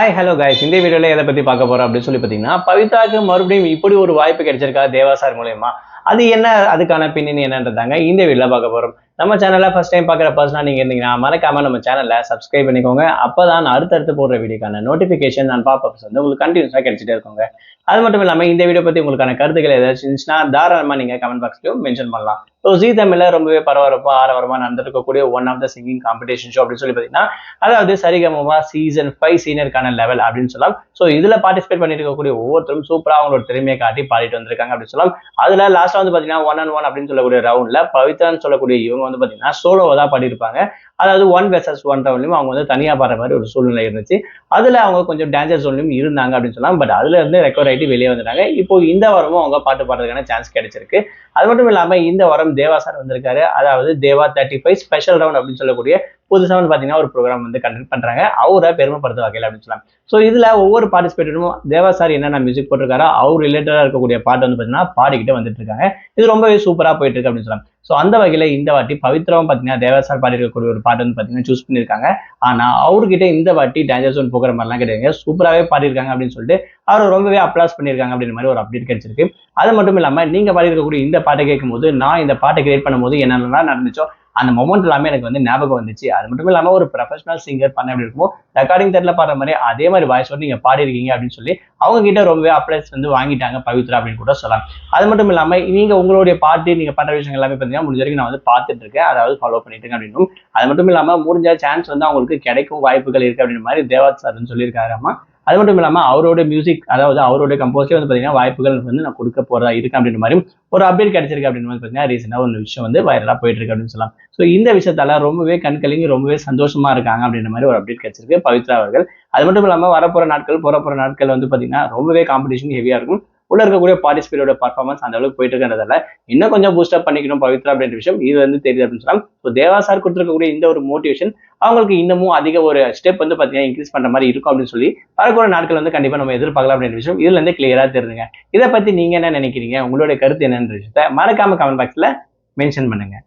Hi hello guys, இந்த வீடியோல எதை பத்தி பார்க்க போறோம் அப்படின்னு சொல்லி பார்த்தீங்கன்னா, பவித்ராக்கு மறுபடியும் இப்படி ஒரு வாய்ப்பு கிடைச்சிருக்கா தேவா சார் மூலயமா. அது என்ன, அதுக்கான பின்னணி என்னன்றதாங்க இந்த வீடியோல பார்க்க போறோம். நம்ம சேனலை ஃபர்ஸ்ட் டைம் பார்க்குற பர்சனா நீங்க இருந்தீங்கன்னா மறக்காம நம்ம சேனலை சப்ஸ்கிரைப் பண்ணிக்கோங்க. அப்பதான் அடுத்தடுத்து போடுற வீடியோக்கான நோட்டிபிகேஷன் அண்ட் பாப்அப்ஸ் வந்து உங்களுக்கு கண்டினியூஸா கிடைச்சிட்டே இருக்குங்க. அது மட்டும் இல்லாம இந்த வீடியோ பத்தி உங்களுக்கான கருத்துக்கள் ஏதாச்சும் இருந்துச்சுன்னா தாராளமா நீங்க கமெண்ட் பாக்ஸ்லயும் மென்ஷன் பண்ணலாம். ஸோ ஜி தமிழ்ல ரொம்பவே பரபரப்பா ஆரவாரமா நடந்திருக்கக்கூடிய one of the singing competition show அப்படின்னு சொல்லி பார்த்தீங்கன்னா, அதாவது சரிகமமா சீசன் 5 சீனியருக்கான லெவல் அப்படின்னு சொல்லலாம். ஸோ இதுல பார்ட்டிசிபேட் பண்ணிட்டு இருக்கக்கூடிய ஒவ்வொருத்தரும் சூப்பரா அவங்களோட திறமையை காட்டி பாடிட்டு வந்திருக்காங்க அப்படின்னு சொல்லலாம். அதுல லாஸ்டா வந்து பாத்தீங்கன்னா 1-on-1 அப்படின்னு சொல்லக்கூடிய ரவுண்ட்ல பவித்ரான்னு சொல்லக்கூடிய இவங்க வந்து பாத்தீங்கன்னா சோலோவா தான் பாடியிருப்பாங்க. அதாவது 1 vs 1 ரவுண்ட்லயும் அவங்க வந்து தனியா பாடுற மாதிரி ஒரு சூழ்நிலை இருந்துச்சு. அதுல அவங்க கொஞ்சம் டேஞ்சர் ஜோன்லயும் இருந்தாங்க அப்படின்னு சொல்லலாம். பட் அதுல இருந்து ரெக்கவர் ஆகிட்டு வெளியே வந்துட்டாங்க. இப்போ இந்த வாரமும் அவங்க பாட்டு பாடுறதுக்கான சான்ஸ் கிடைச்சிருக்கு. அது மட்டும் இல்லாம இந்த வாரம் தேவா சார் வந்திருக்காரு. அதாவது தேவா 35 ஸ்பெஷல் ரவுண்ட் அப்படின்னு சொல்லக்கூடிய புதுசா வந்து பாத்தீங்கன்னா ஒரு ப்ரோக்ராம் வந்து கண்டக்ட் பண்றாங்க. அவரை பெருமைப்படுத்த வகையில் அப்படின்னு சொல்லலாம். ஸோ இதுல ஒவ்வொரு பார்ட்டிசிபேட்டரும் தேவா சார் என்னென்ன மியூசிக் போட்டிருக்காரோ அவர் ரிலேட்டடா இருக்கக்கூடிய பாட்டு வந்து பாத்தீங்கன்னா பாடிக்கிட்டு வந்துட்டு இருக்காங்க. இது ரொம்பவே சூப்பரா போயிட்டு இருக்கு அப்படின்னு சொல்லலாம். ஸோ அந்த வகையில இந்த வாட்டி பவித்ராவும் பாத்தீங்கன்னா தேவா சார் பாடி இருக்கக்கூடிய ஒரு பாட்டு வந்து பாத்தீங்கன்னா சூஸ் பண்ணியிருக்காங்க. ஆனா அவர்கிட்ட இந்த வாட்டி டேஞ்சர் ஜோன் போகிற மாதிரிலாம் கிடையாது, சூப்பராகவே பாடியிருக்காங்க அப்படின்னு சொல்லிட்டு அவர் ரொம்பவே அப்ளாஸ் பண்ணியிருக்காங்க அப்படின்ற மாதிரி ஒரு அப்டேட் கிடைச்சிருக்கு. அது மட்டும் இல்லாம நீங்க பாடி இருக்கக்கூடிய இந்த பாட்டை கேட்கும் போது நான் இந்த பாட்டை கிரியேட் பண்ணும்போது என்னென்னலாம் நடந்துச்சோ அந்த மொமெண்ட் எல்லாமே எனக்கு வந்து ஞாபகம் வந்துச்சு. அது மட்டும் இல்லாம ஒரு ப்ரொஃபஷனல் சிங்கர் பண்ண எப்படி இருக்கும், ரெக்கார்டிங் தேர்ல பாடுற மாதிரி அதே மாதிரி வாய்ஸ் வந்து நீங்க பாடிருக்கீங்க அப்படின்னு சொல்லி அவங்க கிட்ட ரொம்பவே அப்ளைஸ் வந்து வாங்கிட்டாங்க பவித்ரா அப்படின்னு கூட சொல்லலாம். அது மட்டும் இல்லாம நீங்க உங்களுடைய பாட்டு நீங்க பண்ற விஷயங்கள் எல்லாமே பார்த்தீங்கன்னா முடிஞ்ச வரைக்கும் நான் வந்து பார்த்துட்டு இருக்கேன், அதாவது ஃபாலோ பண்ணிட்டு இருக்கேன் அப்படின்னு. அது மட்டும் இல்லாம முடிஞ்ச சான்ஸ் வந்து அவங்களுக்கு கிடைக்கும் வாய்ப்புகள் இருக்கு அப்படின்ற மாதிரி தேவா சார் சொல்லியிருக்காராமா. அது மட்டும் இல்லாம அவரோட மியூசிக், அதாவது அவரோட கம்போஸ்ல வந்து பாத்தீங்கன்னா வாய்ப்புகள் வந்து நான் கொடுக்க போறதா இருக்கேன் அப்படின்ற மாதிரி ஒரு அப்டேட் கிடைச்சிருக்கு அப்படின்னு வந்து பாத்தீங்கன்னா ரீசெண்டா ஒரு விஷயம் வந்து வைரலா போயிட்டு இருக்கு அப்படின்னு சொல்லலாம். ஸோ இந்த விஷயத்தால ரொம்பவே கண்கலங்கி ரொம்பவே சந்தோஷமா இருக்காங்க அப்படின்ற மாதிரி ஒரு அப்டேட் கிடைச்சிருக்கு பவித்ரா அவர்கள். அது மட்டும் இல்லாம வரப்போற நாட்கள் போற நாட்கள் வந்து பாத்தீங்கன்னா ரொம்பவே காம்படிஷன் ஹெவியா இருக்கும். உள்ள இருக்கக்கூடிய பார்ட்டிசிபேட்டோட பர்ஃபார்மன்ஸ் அந்த அளவுக்கு போயிட்டு இருக்கிறதால இன்னும் கொஞ்சம் பூஸ்டப் பண்ணிக்கணும் பவித்ரா அப்படின்ற விஷயம் இது வந்து தெரியுது அப்படின்னு சொல்லலாம். ஸோ தேவா சார் கொடுத்துருக்கக்கூடிய இந்த ஒரு மோட்டிவேஷன் அவங்களுக்கு இன்னமும் அதிக ஒரு ஸ்டெப் வந்து பாத்தீங்கன்னா இன்க்ரீஸ் பண்ற மாதிரி இருக்கும் அப்படின்னு சொல்லி வரக்கூடிய நாட்கள் வந்து கண்டிப்பா நம்ம எதிர்பார்க்கலாம் அப்படின்ற விஷயம் இதுல இருந்து கிளியரா தெரியுங்க. இதை பத்தி நீங்க என்ன நினைக்கிறீங்க, உங்களுடைய கருத்து என்னன்ற விஷயத்த மறக்காம கமெண்ட் பாக்ஸ்ல மென்ஷன் பண்ணுங்க.